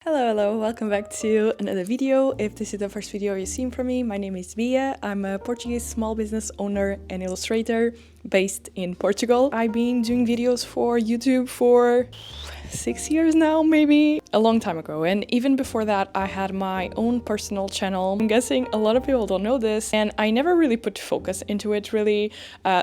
Hello, welcome back to another video. If this is the first video you've seen from me, my name is Bia. I'm a Portuguese small business owner and illustrator based in Portugal. I've been doing videos for YouTube for 6 years now, maybe a long time ago, and even before that I had my own personal channel. I'm guessing a lot of people don't know this, and I never really put focus into it really,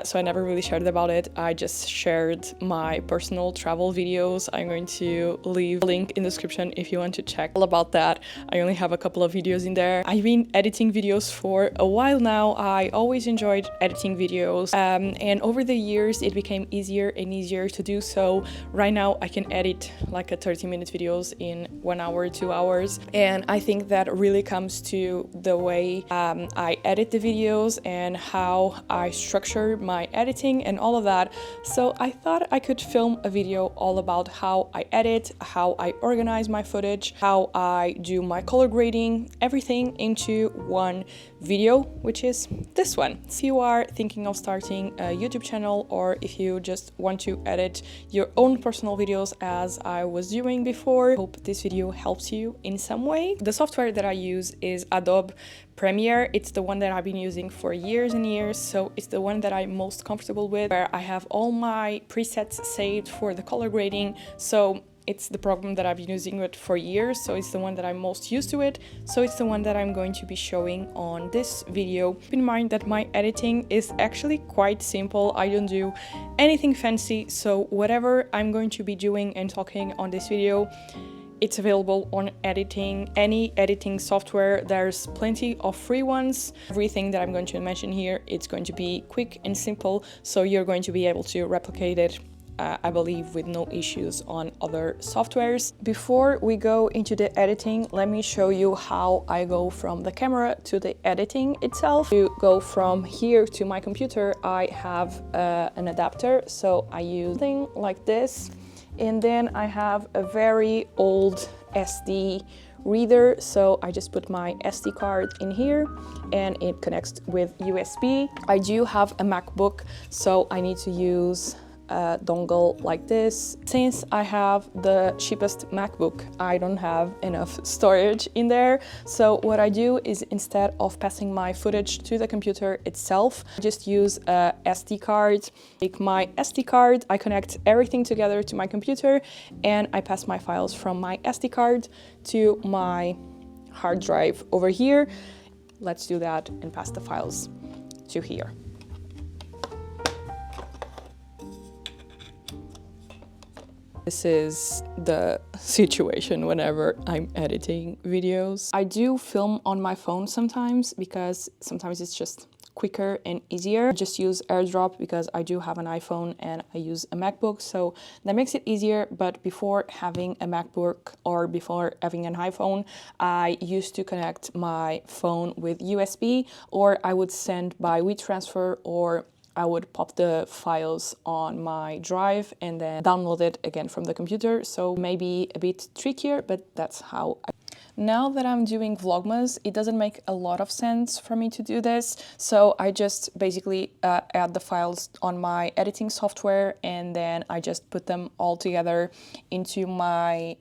so I never really shared about it. I just shared my personal travel videos. I'm going to leave a link in the description if you want to check all about that. I only have a couple of videos in there. I've been editing videos for a while now. I always enjoyed editing videos, and over the years it became easier and easier to do so. Right now I can edit like a 30-minute videos in 1 hour, 2 hours, and I think that really comes to the way I edit the videos and how I structure my editing and all of that. So I thought I could film a video all about how I edit, how I organize my footage, how I do my color grading, everything into one video, which is this one. If you are thinking of starting a YouTube channel, or if you just want to edit your own personal videos as I was doing before, I hope this video helps you in some way. The software that I use is Adobe Premiere. It's the one that I've been using for years and years, so it's the one that I'm most comfortable with, where I have all my presets saved for the color grading. So it's the program that I've been using it for years, so it's the one that I'm most used to it. So it's the one that I'm going to be showing on this video. Keep in mind that my editing is actually quite simple. I don't do anything fancy, so whatever I'm going to be doing and talking on this video, it's available on any editing software. There's plenty of free ones. Everything that I'm going to mention here, it's going to be quick and simple, so you're going to be able to replicate it I believe with no issues on other softwares. Before we go into the editing, let me show you how I go from the camera to the editing itself. To go from here to my computer, I have an adapter, so I use something like this, and then I have a very old SD reader, so I just put my SD card in here and it connects with USB. I do have a MacBook, so I need to use a dongle like this. Since I have the cheapest MacBook, I don't have enough storage in there, so what I do is, instead of passing my footage to the computer itself, I just use a SD card. Take my SD card, I connect everything together to my computer, and I pass my files from my SD card to my hard drive over here. Let's do that and pass the files to here. This is the situation whenever I'm editing videos. I do film on my phone sometimes, because sometimes it's just quicker and easier. I just use AirDrop because I do have an iPhone and I use a MacBook, so that makes it easier. But before having a MacBook or before having an iPhone, I used to connect my phone with USB, or I would send by WeTransfer, or I would pop the files on my drive and then download it again from the computer. So maybe a bit trickier, but that's how I... Now that I'm doing vlogmas, it doesn't make a lot of sense for me to do this, so I just basically add the files on my editing software, and then I just put them all together into my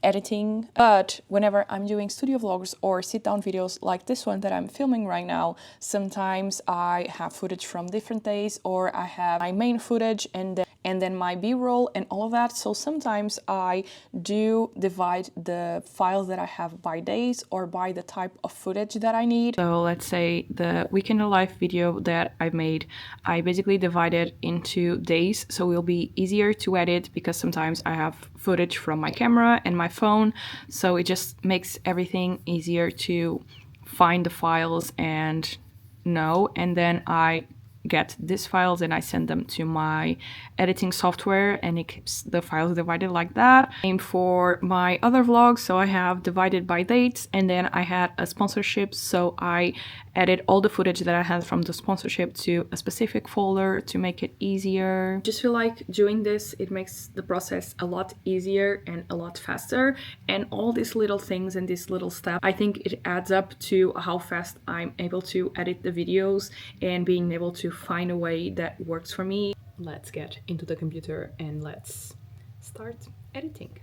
editing. But whenever I'm doing studio vlogs or sit-down videos like this one that I'm filming right now, sometimes I have footage from different days, or I have my main footage and then my B-roll and all of that. So sometimes I do divide the files that I have by days or by the type of footage that I need. So let's say the week in the life video that I've made, I basically divide it into days, so it will be easier to edit, because sometimes I have footage from my camera and my phone, so it just makes everything easier to find the files and know. And then I get these files and I send them to my editing software, and it keeps the files divided like that. Same for my other vlogs, so I have divided by dates, and then I had a sponsorship, so I added all the footage that I had from the sponsorship to a specific folder to make it easier. I just feel like doing this, it makes the process a lot easier and a lot faster, and all these little things and these little steps, I think it adds up to how fast I'm able to edit the videos and being able to find a way that works for me. Let's get into the computer and let's start editing.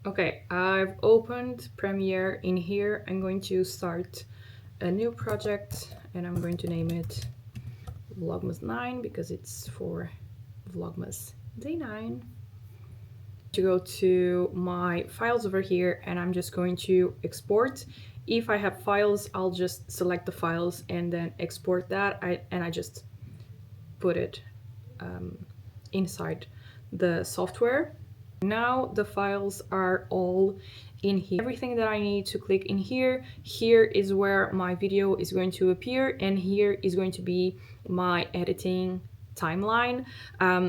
Okay, I've opened Premiere. In here I'm going to start a new project and I'm going to name it Vlogmas 9 because it's for Vlogmas Day 9. To go to my files over here and I'm just going to export. If I have files, I'll just select the files and then export that. I just put it inside the software. Now the files are all in here. Everything that I need to click in here. Here is where my video is going to appear and here is going to be my editing timeline.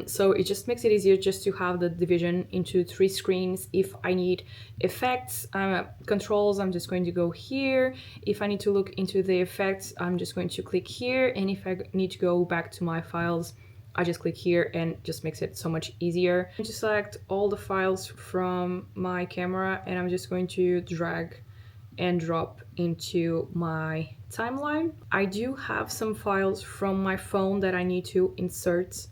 So it just makes it easier just to have the division into 3 screens. If I need effects, controls, I'm just going to go here. If I need to look into the effects, I'm just going to click here. And if I need to go back to my files, I just click here and just makes it so much easier. I just select all the files from my camera and I'm just going to drag and drop into my timeline. I do have some files from my phone that I need to insert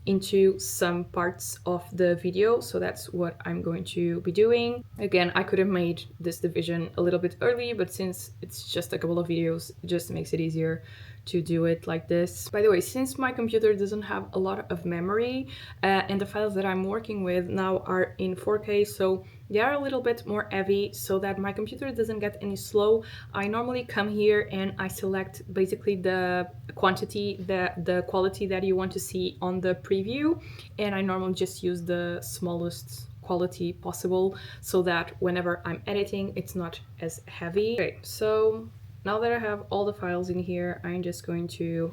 into some parts of the video, so that's what I'm going to be doing. Again, I could have made this division a little bit early, but since it's just a couple of videos, it just makes it easier to do it like this. By the way, since my computer doesn't have a lot of memory and the files that I'm working with now are in 4K, so they are a little bit more heavy, so that my computer doesn't get any slow, I normally come here and I select basically the quantity, the quality that you want to see on the preview, and I normally just use the smallest quality possible so that whenever I'm editing it's not as heavy. Okay, so now that I have all the files in here, I'm just going to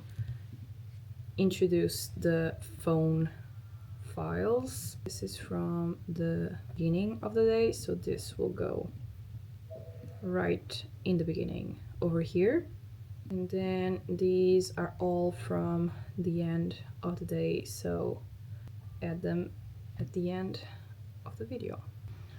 introduce the phone files. This is from the beginning of the day, so this will go right in the beginning over here. And then these are all from the end of the day, so add them at the end of the video.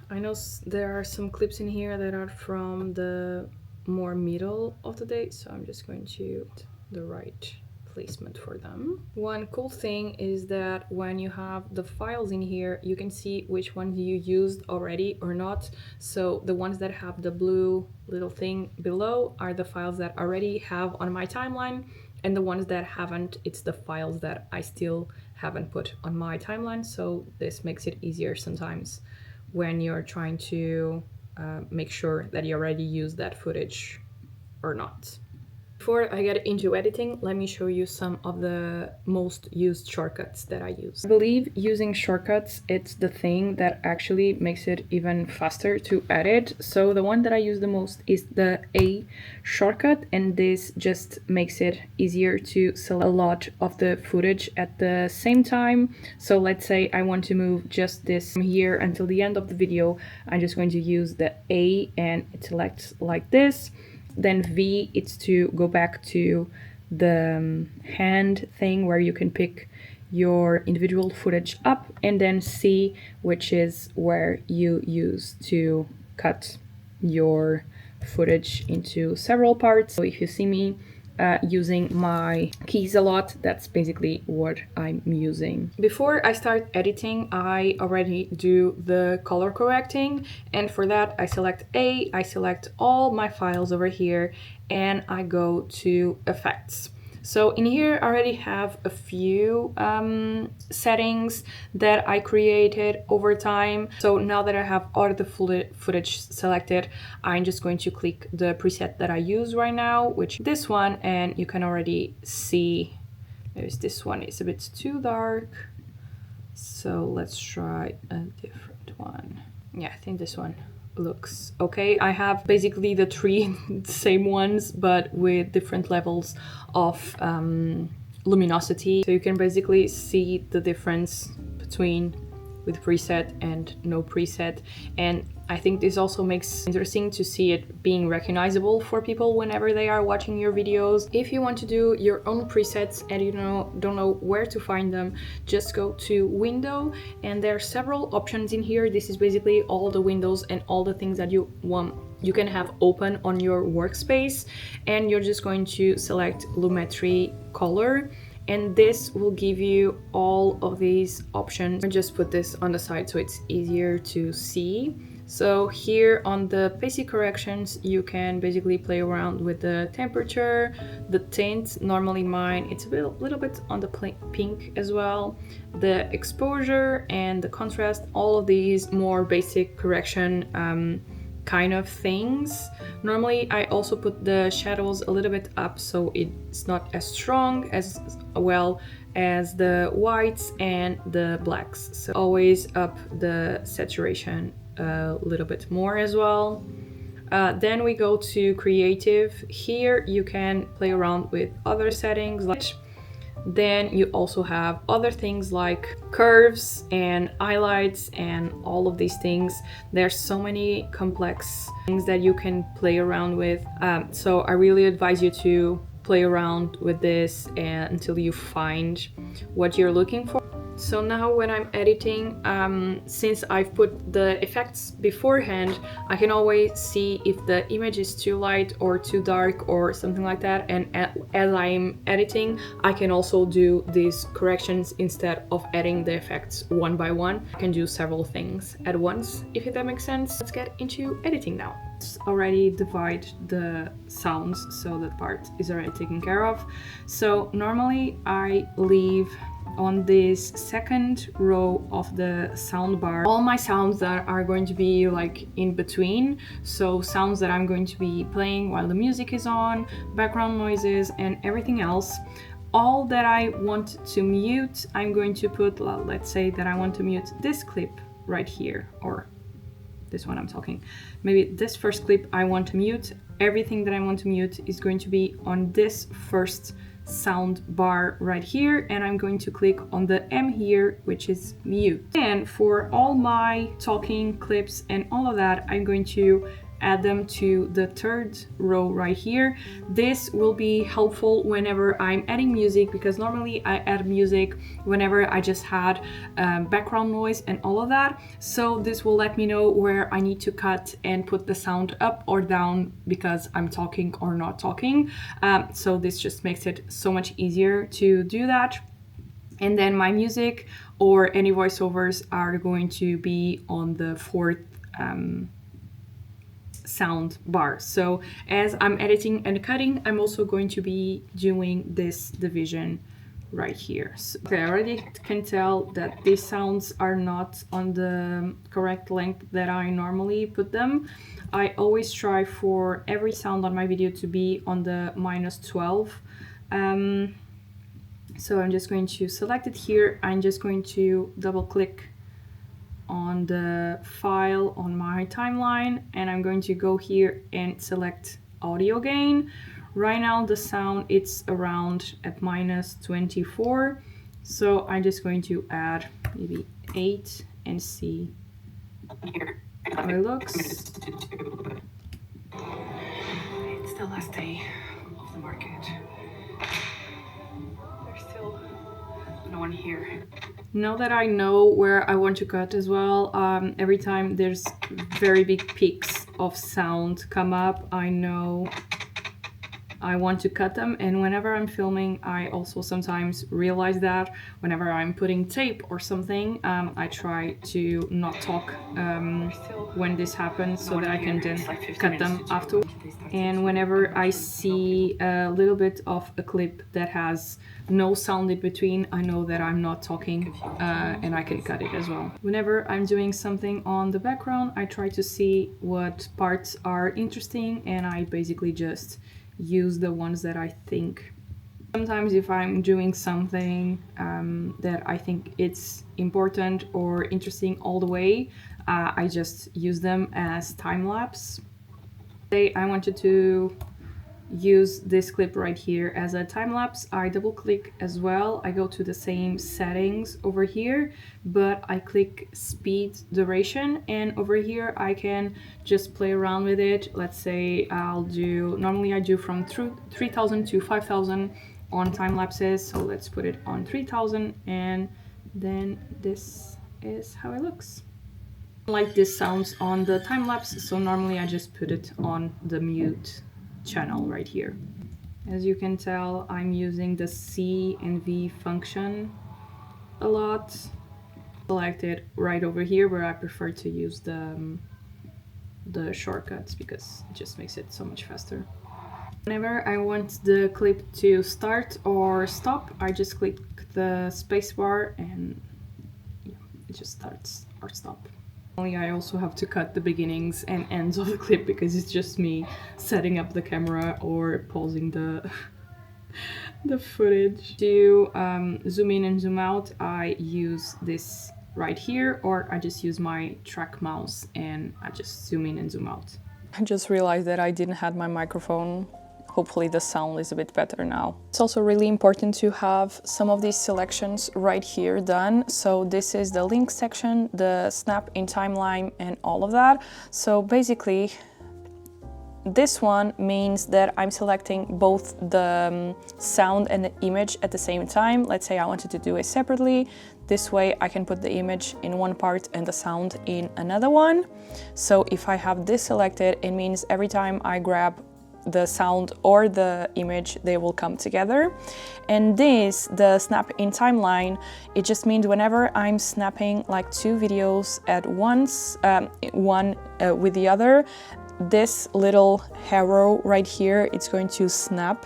I know there are some clips in here that are from the more middle of the day, so I'm just going to the right placement for them. One cool thing is that when you have the files in here, you can see which ones you used already or not. So the ones that have the blue little thing below are the files that I already have on my timeline, and the ones that haven't, it's the files that I still haven't put on my timeline. So this makes it easier sometimes when you're trying to make sure that you already used that footage or not. Before I get into editing, let me show you some of the most used shortcuts that I use. I believe using shortcuts, it's the thing that actually makes it even faster to edit. So the one that I use the most is the A shortcut, and this just makes it easier to select a lot of the footage at the same time. So let's say I want to move just this from here until the end of the video. I'm just going to use the A and it selects like this. Then V, it's to go back to the hand thing where you can pick your individual footage up, and then C, which is where you use to cut your footage into several parts. So if you see me using my keys a lot, that's basically what I'm using. Before I start editing, I already do the color correcting, and for that I select A, I select all my files over here, and I go to effects. So in here I already have a few settings that I created over time. So now that I have all the footage selected, I'm just going to click the preset that I use right now, which is this one, and you can already see there's this one. It's a bit too dark. So let's try a different one. Yeah, I think this one looks okay. I have basically the 3 same ones, but with different levels of luminosity. So you can basically see the difference between with preset and no preset. And I think this also makes it interesting to see it being recognizable for people whenever they are watching your videos. If you want to do your own presets and you don't know where to find them, just go to Window, and there are several options in here. This is basically all the windows and all the things that you can have open on your workspace, and you're just going to select Lumetri Color. and this will give you all of these options. I just put this on the side so it's easier to see. So here on the basic corrections, you can basically play around with the temperature, the tint. Normally mine, it's a little bit on the pink as well, the exposure and the contrast, all of these more basic correction kind of things. Normally I also put the shadows a little bit up so it's not as strong as well as the whites and the blacks. So always up the saturation a little bit more as well. Then we go to creative. Here you can play around with other settings. Then you also have other things like curves and highlights and all of these things. There's so many complex things that you can play around with. So I really advise you to play around with this until you find what you're looking for. So now when I'm editing, since I've put the effects beforehand, I can always see if the image is too light or too dark or something like that. And as I'm editing, I can also do these corrections instead of adding the effects one by one. I can do several things at once, if that makes sense. Let's get into editing now. Let's already divide the sounds, so that part is already taken care of. So normally I leave on this second row of the sound bar all my sounds that are going to be like in between, so sounds that I'm going to be playing while the music is on, background noises and everything else. All that I want to mute, I'm going to put, let's say that I want to mute this clip right here, or this one I'm talking, maybe this first clip I want to mute. Everything that I want to mute is going to be on this first sound bar right here, and I'm going to click on the M here, which is mute. And for all my talking clips and all of that, I'm going to add them to the third row right here. This will be helpful whenever I'm adding music, because normally I add music whenever I just had background noise and all of that. So this will let me know where I need to cut and put the sound up or down because I'm talking or not talking. So this just makes it so much easier to do that. And then my music or any voiceovers are going to be on the fourth sound bar. So as I'm editing and cutting, I'm also going to be doing this division right here. So, okay, I already can tell that these sounds are not on the correct length that I normally put them. I always try for every sound on my video to be on the -12. So I'm just going to select it here. I'm just going to double click on the file on my timeline, and I'm going to go here and select audio gain. Right now the sound, it's around at -24, so I'm just going to add maybe 8 and see how it looks. It's the last day of the market. There's still no one here. Now that I know where I want to cut as well, every time there's very big peaks of sound come up, I know I want to cut them. And whenever I'm filming, I also sometimes realize that whenever I'm putting tape or something, I try to not talk when this happens, so that I can then cut them afterwards. And whenever I see a little bit of a clip that has no sound in between, I know that I'm not talking, and I can cut it as well. Whenever I'm doing something on the background, I try to see what parts are interesting, and I basically just use the ones that I think. Sometimes if I'm doing something that I think it's important or interesting all the way, I just use them as time-lapse. Say I wanted to use this clip right here as a time-lapse. I double click as well. I go to the same settings over here, but I click speed duration, and over here I can just play around with it. Let's say normally I do from 3000 to 5000 on time lapses, so let's put it on 3000, and then this is how it looks. Like this sounds on the time lapse, so normally I just put it on the mute channel right here. As you can tell, I'm using the C and V function a lot. Select it right over here, where I prefer to use the shortcuts because it just makes it so much faster. Whenever I want the clip to start or stop, I just click the spacebar and yeah, it just starts or stop. Only I also have to cut the beginnings and ends of the clip because it's just me setting up the camera or pausing the the footage. To zoom in and zoom out, I use this right here, or I just use my track mouse and I just zoom in and zoom out. I just realized that I didn't have my microphone. Hopefully the sound is a bit better now. It's also really important to have some of these selections right here done. So this is the link section, the snap in timeline and all of that. So basically, this one means that I'm selecting both the sound and the image at the same time. Let's say I wanted to do it separately. This way I can put the image in one part and the sound in another one. So if I have this selected, it means every time I grab the sound or the image, they will come together. And this, the snap in timeline, it just means whenever I'm snapping like two videos at once, one with the other, this little arrow right here, it's going to snap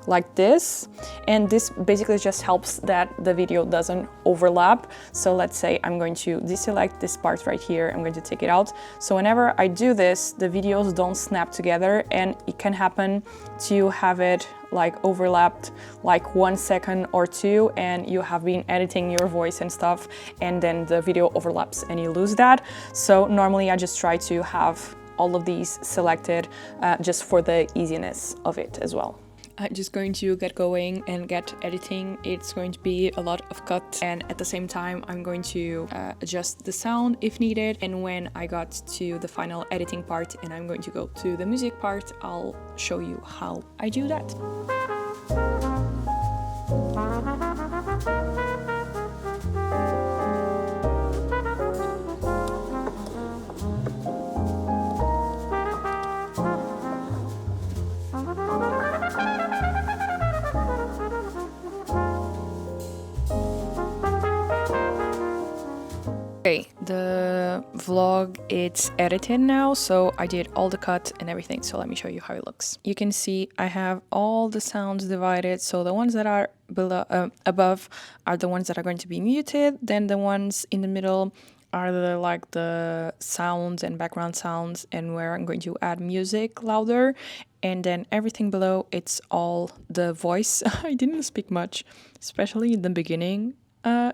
like this, and this basically just helps that the video doesn't overlap. So let's say I'm going to deselect this part right here, I'm going to take it out. So whenever I do this, the videos don't snap together, and it can happen to have it like overlapped like 1 second or two, and you have been editing your voice and stuff, and then the video overlaps and you lose that. So normally I just try to have all of these selected just for the easiness of it as well. I'm just going to get going and get editing. It's going to be a lot of cuts, and at the same time I'm going to adjust the sound if needed. And when I got to the final editing part and I'm going to go to the music part, I'll show you how I do that. Okay, the vlog, it's edited now, so I did all the cut and everything, so let me show you how it looks. You can see I have all the sounds divided, so the ones that are below, above are the ones that are going to be muted, then the ones in the middle are the sounds and background sounds and where I'm going to add music louder, and then everything below, it's all the voice. I didn't speak much, especially in the beginning.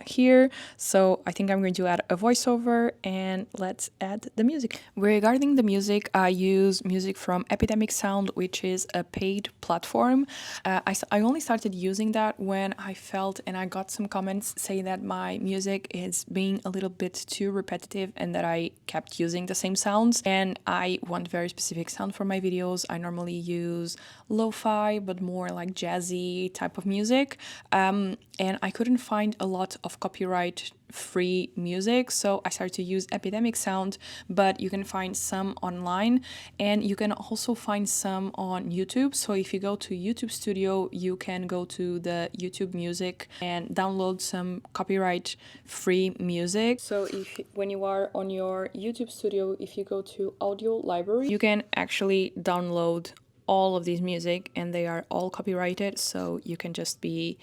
Here, so I think I'm going to add a voiceover, and let's add the music. Regarding the music, I use music from Epidemic Sound, which is a paid platform. I only started using that when I felt, and I got some comments saying that my music is being a little bit too repetitive and that I kept using the same sounds, and I want very specific sound for my videos. I normally use lo-fi, but more like jazzy type of music, and I couldn't find a lot of copyright free music, so I started to use Epidemic Sound, but you can find some online and you can also find some on YouTube. So if you go to YouTube Studio, you can go to the YouTube Music and download some copyright free music. So when you are on your YouTube Studio, if you go to Audio Library, you can actually download all of these music, and they are all copyrighted, so you can just be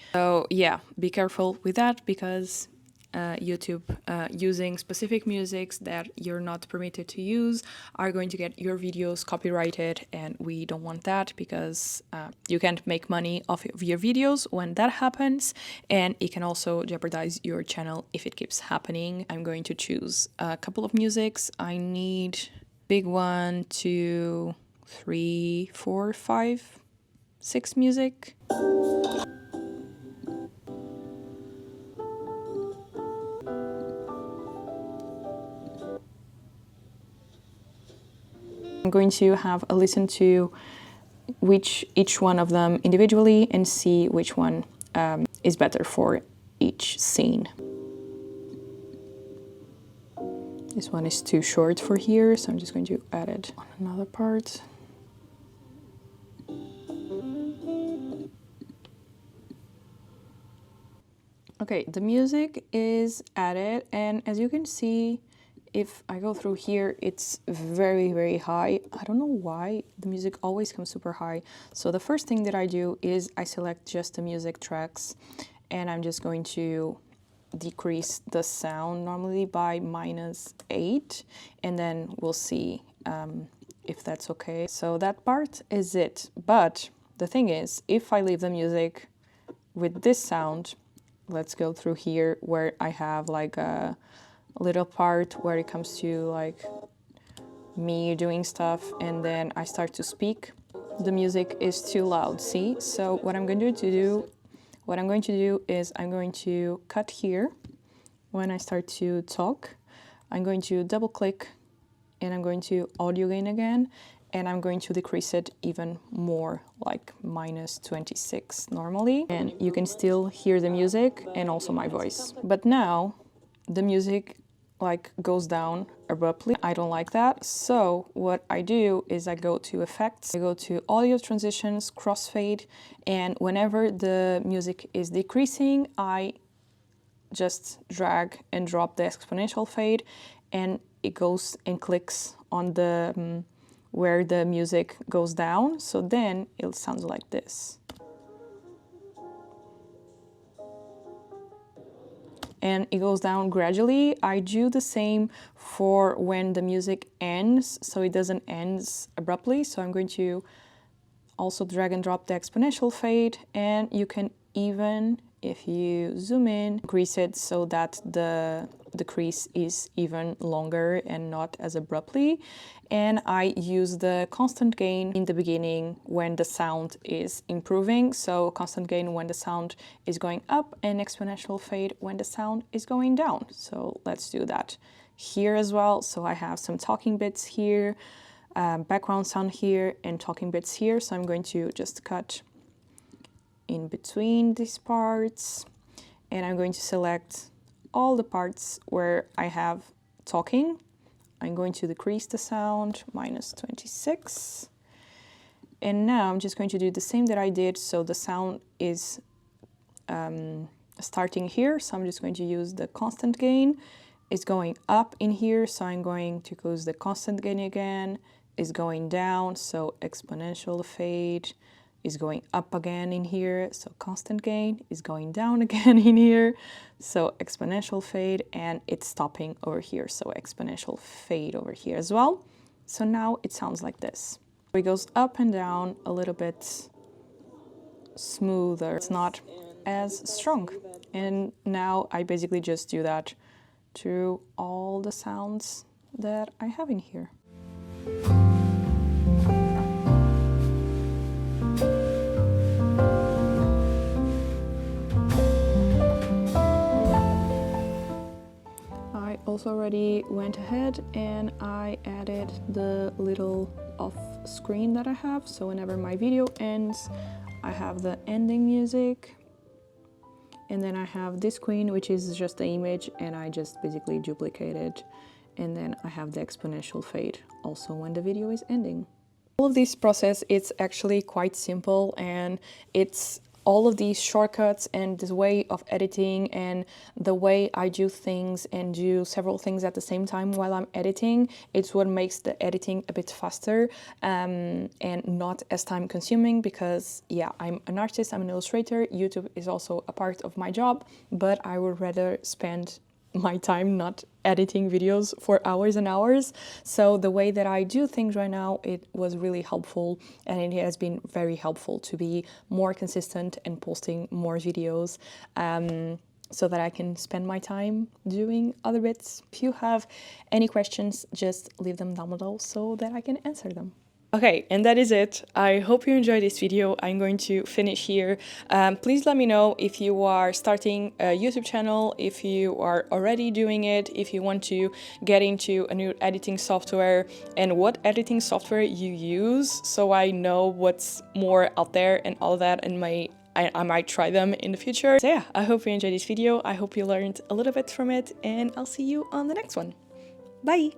careful with that, because YouTube using specific musics that you're not permitted to use are going to get your videos copyrighted, and we don't want that, because you can't make money off of your videos when that happens, and it can also jeopardize your channel if it keeps happening. I'm going to choose a couple of musics. I need big 1, 2, 3, 4, 5, 6 music. I'm going to have a listen to each one of them individually and see which one is better for each scene. This one is too short for here, so I'm just going to add it on another part. Okay, the music is added, and as you can see, if I go through here, it's very, very high. I don't know why the music always comes super high. So the first thing that I do is I select just the music tracks, and I'm just going to decrease the sound normally by -8, and then we'll see if that's okay. So that part is it. But the thing is, if I leave the music with this sound, let's go through here where I have like a little part where it comes to like me doing stuff, and then I start to speak, the music is too loud, see? So what I'm going to do is I'm going to cut here. When I start to talk, I'm going to double click and I'm going to audio gain again, and I'm going to decrease it even more, like -26 normally. And you can still hear the music and also my voice. But now the music like goes down abruptly. I don't like that. So what I do is I go to effects, I go to audio transitions, crossfade, and whenever the music is decreasing, I just drag and drop the exponential fade, and it goes and clicks on the where the music goes down. So then it sounds like this. And it goes down gradually. I do the same for when the music ends, so it doesn't end abruptly. So I'm going to also drag and drop the exponential fade, and you can even, if you zoom in, increase it so that the decrease is even longer and not as abruptly. And I use the constant gain in the beginning when the sound is improving. So constant gain when the sound is going up, and exponential fade when the sound is going down. So let's do that here as well. So I have some talking bits here, background sound here, and talking bits here. So I'm going to just cut in between these parts, and I'm going to select all the parts where I have talking. I'm going to decrease the sound, -26. And now I'm just going to do the same that I did. So the sound is starting here. So I'm just going to use the constant gain. It's going up in here. So I'm going to use the constant gain again. It's going down. So exponential fade is going up again in here. So constant gain is going down again in here. So exponential fade, and it's stopping over here. So exponential fade over here as well. So now it sounds like this. It goes up and down a little bit smoother. It's not as strong. And now I basically just do that to all the sounds that I have in here. I also already went ahead and I added the little off screen that I have. So whenever my video ends, I have the ending music. And then I have this screen, which is just the image, and I just basically duplicate it. And then I have the exponential fade also when the video is ending. All of this process, it's actually quite simple, and it's all of these shortcuts and this way of editing and the way I do things and do several things at the same time while I'm editing, it's what makes the editing a bit faster and not as time consuming, because yeah, I'm an artist, I'm an illustrator, YouTube is also a part of my job, but I would rather spend my time not editing videos for hours and hours. So the way that I do things right now, it was really helpful, and it has been very helpful to be more consistent and posting more videos so that I can spend my time doing other bits. If you have any questions, just leave them down below so that I can answer them. Okay, and that is it. I hope you enjoyed this video. I'm going to finish here. Please let me know if you are starting a YouTube channel, if you are already doing it, if you want to get into a new editing software, and what editing software you use, so I know what's more out there and all that, and I might try them in the future. So yeah, I hope you enjoyed this video. I hope you learned a little bit from it, and I'll see you on the next one. Bye!